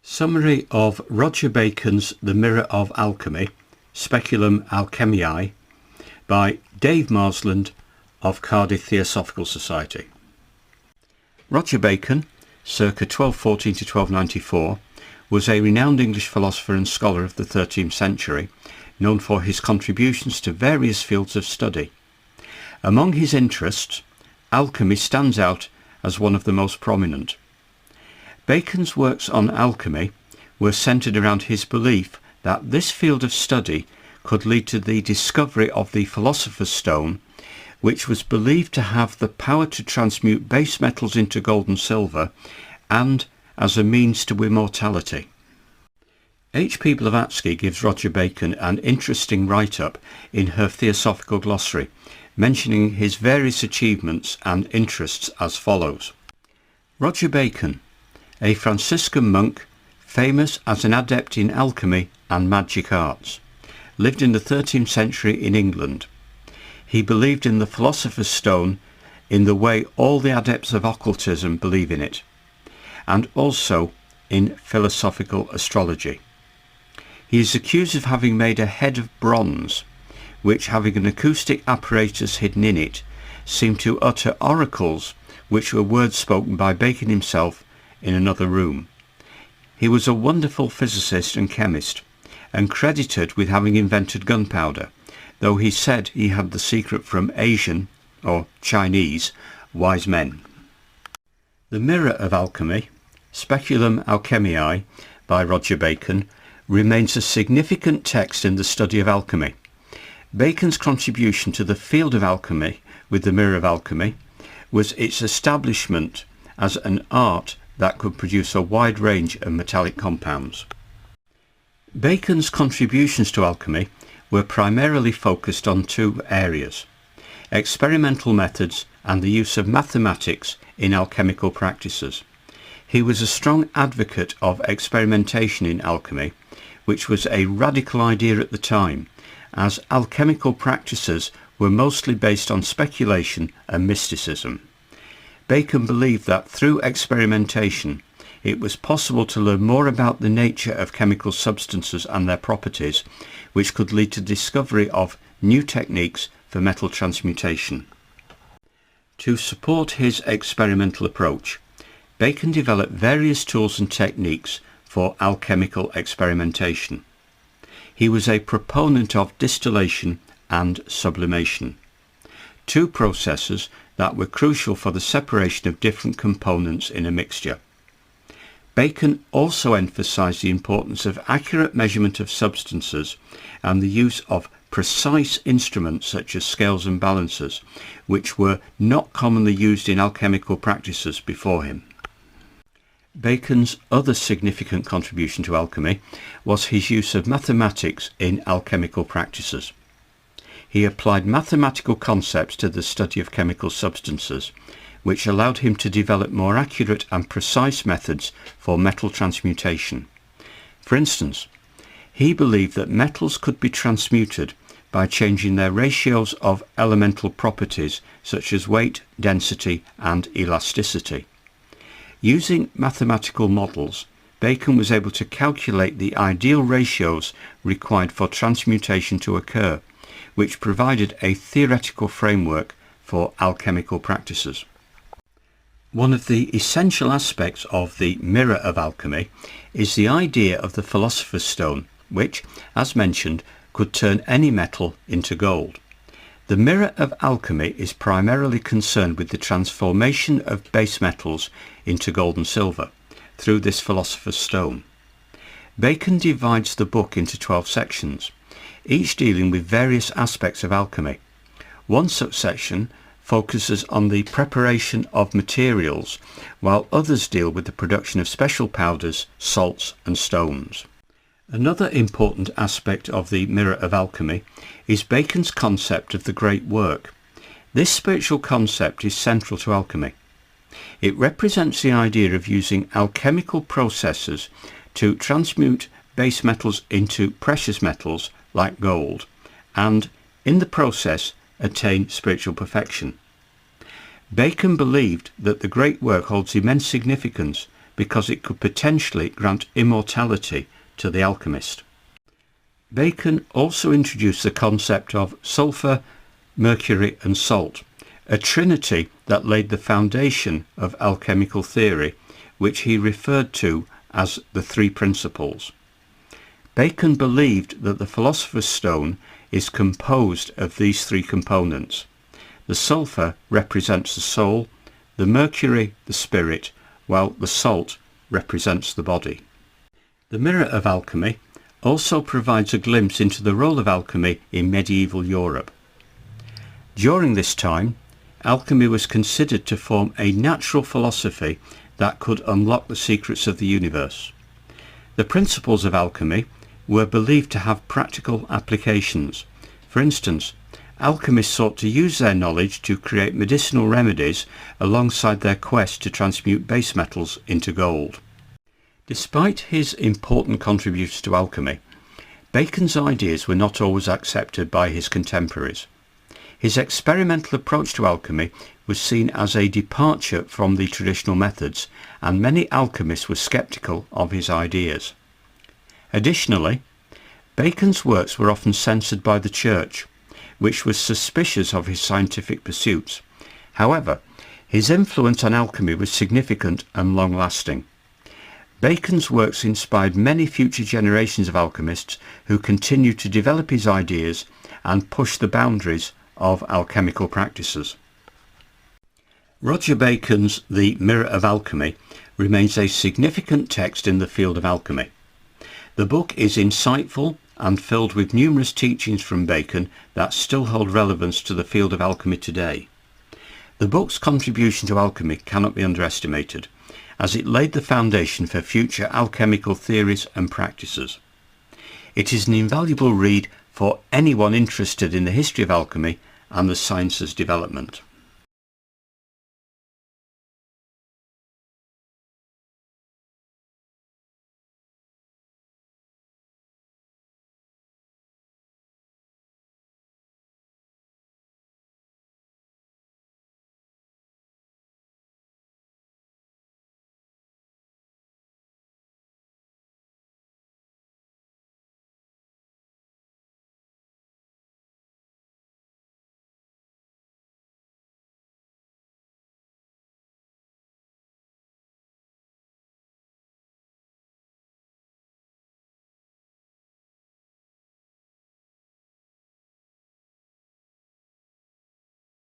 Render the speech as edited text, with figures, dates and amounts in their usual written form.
Summary of Roger Bacon's The Mirror of Alchemy, Speculum Alchemiae, by Dave Marsland of Cardiff Theosophical Society. Roger Bacon, circa 1214 to 1294, was a renowned English philosopher and scholar of the 13th century, known for his contributions to various fields of study. Among his interests, alchemy stands out as one of the most prominent. Bacon's works on alchemy were centred around his belief that this field of study could lead to the discovery of the Philosopher's Stone, which was believed to have the power to transmute base metals into gold and silver, and as a means to immortality. H.P. Blavatsky gives Roger Bacon an interesting write-up in her Theosophical glossary, mentioning his various achievements and interests as follows. Roger Bacon, a Franciscan monk, famous as an adept in alchemy and magic arts, lived in the 13th century in England. He believed in the Philosopher's Stone in the way all the adepts of occultism believe in it, and also in philosophical astrology. He is accused of having made a head of bronze, which, having an acoustic apparatus hidden in it, seemed to utter oracles which were words spoken by Bacon himself in another room. He was a wonderful physicist and chemist, and credited with having invented gunpowder, though he said he had the secret from Asian, or Chinese, wise men. The Mirror of Alchemy, Speculum Alchemiae, by Roger Bacon, remains a significant text in the study of alchemy. Bacon's contribution to the field of alchemy with the Mirror of Alchemy was its establishment as an art that could produce a wide range of metallic compounds. Bacon's contributions to alchemy were primarily focused on two areas: experimental methods and the use of mathematics in alchemical practices. He was a strong advocate of experimentation in alchemy, which was a radical idea at the time, as alchemical practices were mostly based on speculation and mysticism. Bacon believed that through experimentation it was possible to learn more about the nature of chemical substances and their properties, which could lead to discovery of new techniques for metal transmutation. To support his experimental approach, Bacon developed various tools and techniques for alchemical experimentation. He was a proponent of distillation and sublimation, two processes that were crucial for the separation of different components in a mixture. Bacon also emphasized the importance of accurate measurement of substances and the use of precise instruments such as scales and balancers, which were not commonly used in alchemical practices before him. Bacon's other significant contribution to alchemy was his use of mathematics in alchemical practices. He applied mathematical concepts to the study of chemical substances, which allowed him to develop more accurate and precise methods for metal transmutation. For instance, he believed that metals could be transmuted by changing their ratios of elemental properties such as weight, density, and elasticity. Using mathematical models, Bacon was able to calculate the ideal ratios required for transmutation to occur, which provided a theoretical framework for alchemical practices. One of the essential aspects of the Mirror of Alchemy is the idea of the Philosopher's Stone, which, as mentioned, could turn any metal into gold. The Mirror of Alchemy is primarily concerned with the transformation of base metals into gold and silver through this Philosopher's Stone. Bacon divides the book into 12 sections, each dealing with various aspects of alchemy. One such section focuses on the preparation of materials, while others deal with the production of special powders, salts and stones. Another important aspect of the Mirror of Alchemy is Bacon's concept of the great work. This spiritual concept is central to alchemy. It represents the idea of using alchemical processes to transmute base metals into precious metals like gold, and in the process attain spiritual perfection. Bacon believed that the great work holds immense significance because it could potentially grant immortality to the alchemist. Bacon also introduced the concept of sulphur, mercury and salt, a trinity that laid the foundation of alchemical theory, which he referred to as the three principles. Bacon believed that the philosopher's stone is composed of these three components. The sulphur represents the soul, the mercury the spirit, while the salt represents the body. The Mirror of Alchemy also provides a glimpse into the role of alchemy in medieval Europe. During this time, alchemy was considered to form a natural philosophy that could unlock the secrets of the universe. The principles of alchemy were believed to have practical applications. For instance, alchemists sought to use their knowledge to create medicinal remedies alongside their quest to transmute base metals into gold. Despite his important contributions to alchemy, Bacon's ideas were not always accepted by his contemporaries. His experimental approach to alchemy was seen as a departure from the traditional methods, and many alchemists were sceptical of his ideas. Additionally, Bacon's works were often censored by the Church, which was suspicious of his scientific pursuits. However, his influence on alchemy was significant and long-lasting. Bacon's works inspired many future generations of alchemists who continued to develop his ideas and push the boundaries of alchemical practices. Roger Bacon's The Mirror of Alchemy remains a significant text in the field of alchemy. The book is insightful and filled with numerous teachings from Bacon that still hold relevance to the field of alchemy today. The book's contribution to alchemy cannot be underestimated, as it laid the foundation for future alchemical theories and practices. It is an invaluable read for anyone interested in the history of alchemy and the science's development.